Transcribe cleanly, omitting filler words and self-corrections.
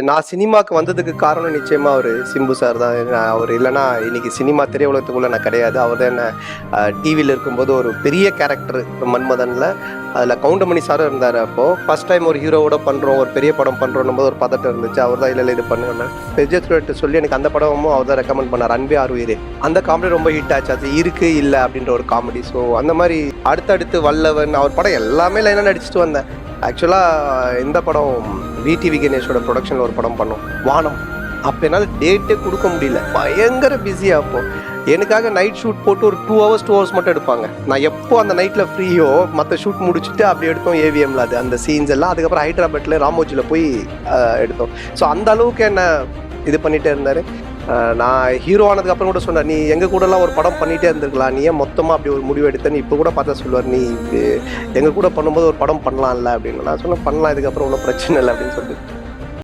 நான் சினிமாக்கு வந்ததுக்கு காரணம் நிச்சயமா அவரு சிம்பு சார் தான். அவர் இல்லைன்னா இன்னைக்கு சினிமா திரையுலகத்துக்குள்ள நான் கிடையாது. அவர் தான் என்ன டிவியில் இருக்கும்போது ஒரு பெரிய கேரக்டர் மன்மதனில் அதில் கவுண்டமணி சாரும் இருந்தார். அப்போது ஃபர்ஸ்ட் டைம் ஒரு ஹீரோவோட பண்ணுறோம், ஒரு பெரிய படம் பண்ணுறோம் போது ஒரு பதட்டம் இருந்துச்சு. அவர் தான் இல்லை இது பண்ணுங்க விஜய் சொல்லி எனக்கு அந்த படமும் அவர் தான் ரெக்கமெண்ட் பண்ணார், அன்பே ஆறுயிரே. அந்த காமெடி ரொம்ப ஹிட் ஆச்சு. அது இருக்கு இல்லை அப்படின்ற ஒரு காமெடி. ஸோ அந்த மாதிரி அடுத்தடுத்து வல்லவன் அவர் படம் எல்லாமே லைனாக நடிச்சுட்டு வந்தேன். ஆக்சுவலாக இந்த படம் விடிவி கணேஷோட ப்ரொடக்ஷனில் ஒரு படம் பண்ணோம், வானம். அப்போ என்னால் டேட்டே கொடுக்க முடியல, பயங்கர பிஸியாக. அப்போது எனக்காக நைட் ஷூட் போட்டு ஒரு 2 hours மட்டும் எடுப்பாங்க. நான் எப்போ அந்த நைட்டில் ஃப்ரீயோ மற்ற ஷூட் முடிச்சுட்டு அப்படி எடுத்தோம் ஏவிஎம்ல. அது அந்த சீன்ஸ் எல்லாம் அதுக்கப்புறம் ஹைதராபாத்தில் ராமோஜியில் போய் எடுத்தோம். ஸோ அந்த அளவுக்கு என்ன இது பண்ணிகிட்டே இருந்தார். நான் ஹீரோ ஆனதுக்கப்புறம் கூட சொன்னார், நீ எங்கள் கூடலாம் ஒரு படம் பண்ணிகிட்டே இருந்திருக்கலாம், நீ ஏன் மொத்தமாக அப்படி ஒரு முடிவு எடுத்தேன்னு இப்போ கூட பார்த்தா சொல்லுவார், நீ எங்கள் கூட பண்ணும்போது ஒரு படம் பண்ணலாம்ல அப்படின்னு. நான் சொன்னேன், பண்ணலாம், இதுக்கப்புறம் ஒன்றும் பிரச்சனை இல்லை அப்படின்னு சொல்லிட்டு.